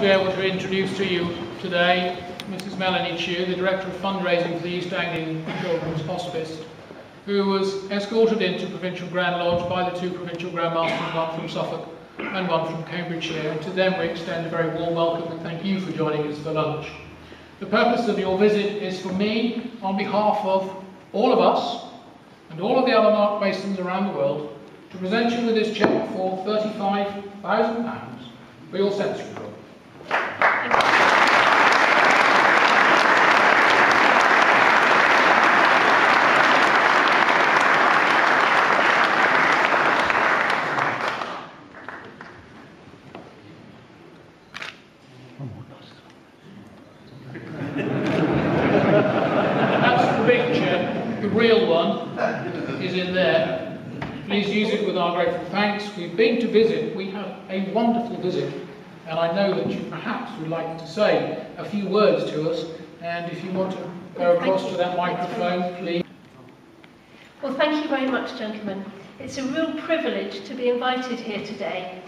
be able to introduce to you today Mrs. Melanie Chew, the Director of Fundraising for the East Anglian Children's Hospice, who was escorted into Provincial Grand Lodge by the two Provincial Grand Masters, one from Suffolk and one from Cambridgeshire, and to them we extend a very warm welcome and thank you for joining us for lunch. The purpose of your visit is for me, on behalf of all of us and all of the other Mark Masons around the world, to present you with this cheque for £35,000 for your sensory room. That's the big cheque. The real one is in there. Please use it with our grateful thanks. We've been to visit. We had a wonderful visit, and I know that you perhaps would like to say a few words to us, and if you want to go across to that microphone, please. Well, thank you very much, gentlemen. It's a real privilege to be invited here today,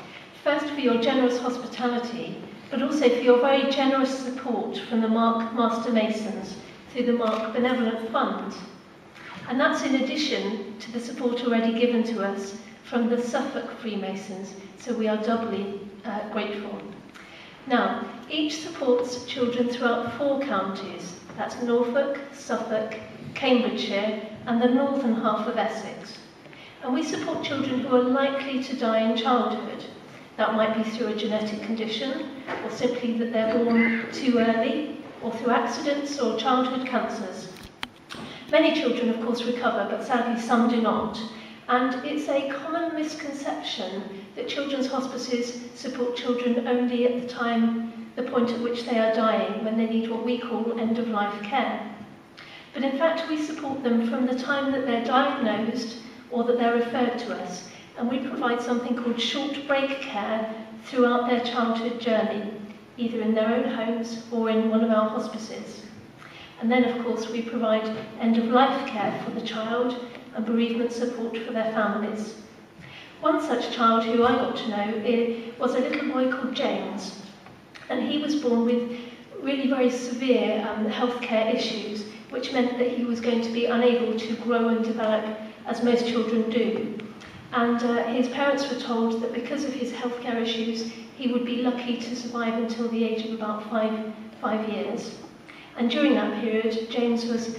first for your generous hospitality, but also for your very generous support from the Mark Master Masons through the Mark Benevolent Fund. And that's in addition to the support already given to us from the Suffolk Freemasons, so we are doubly grateful. Now, each supports children throughout 4 counties. That's Norfolk, Suffolk, Cambridgeshire and the northern half of Essex. And we support children who are likely to die in childhood. That might be through a genetic condition, or simply that they're born too early, or through accidents or childhood cancers. Many children, of course, recover, but sadly some do not. And it's a common misconception that children's hospices support children only at the point at which they are dying, when they need what we call end-of-life care. But in fact, we support them from the time that they're diagnosed or that they're referred to us, and we provide something called short break care throughout their childhood journey, either in their own homes or in one of our hospices. And then, of course, we provide end-of-life care for the child and bereavement support for their families. One such child who I got to know was a little boy called James, and he was born with really very severe healthcare issues, which meant that he was going to be unable to grow and develop as most children do. And his parents were told that because of his healthcare issues, he would be lucky to survive until the age of about five years. And during that period, James was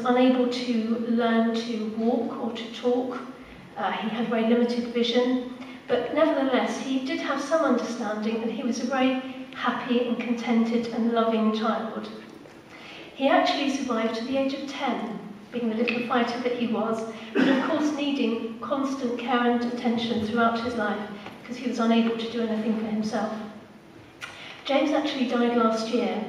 unable to learn to walk or to talk. He had very limited vision, but nevertheless, he did have some understanding, and he was a very happy and contented and loving child. He actually survived to the age of 10, being the little fighter that he was, but of course needing constant care and attention throughout his life, because he was unable to do anything for himself. James actually died last year.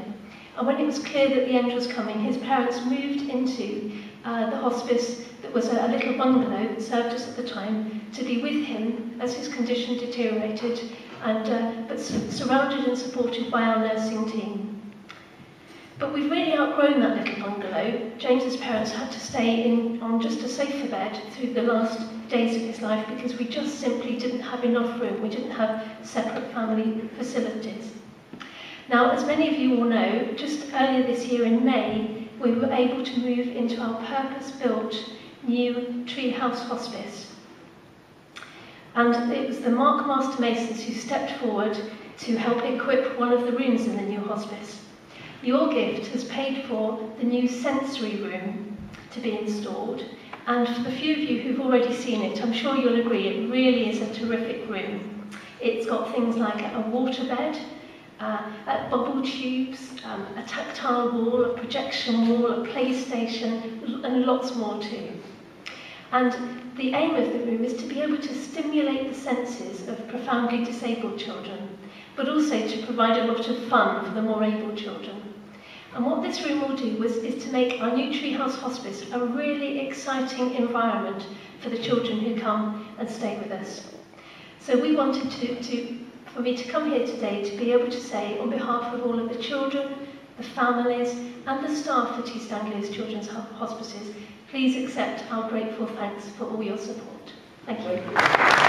And when it was clear that the end was coming, his parents moved into the hospice that was a little bungalow that served us at the time, to be with him as his condition deteriorated, but surrounded and supported by our nursing team. But we've really outgrown that little bungalow. James's parents had to stay on just a sofa bed through the last days of his life because we just simply didn't have enough room. We didn't have separate family facilities. Now, as many of you will know, just earlier this year in May, we were able to move into our purpose-built new Treehouse Hospice. And it was the Mark Master Masons who stepped forward to help equip one of the rooms in the new hospice. Your gift has paid for the new sensory room to be installed. And for the few of you who've already seen it, I'm sure you'll agree it really is a terrific room. It's got things like a waterbed, bubble tubes, a tactile wall, a projection wall, a PlayStation, and lots more too. And the aim of the room is to be able to stimulate the senses of profoundly disabled children, but also to provide a lot of fun for the more able children. And what this room will do is to make our new Treehouse Hospice a really exciting environment for the children who come and stay with us. So we wanted for me to come here today to be able to say, on behalf of all of the children, the families, and the staff at East Anglia's Children's Hospices, please accept our grateful thanks for all your support. Thank you.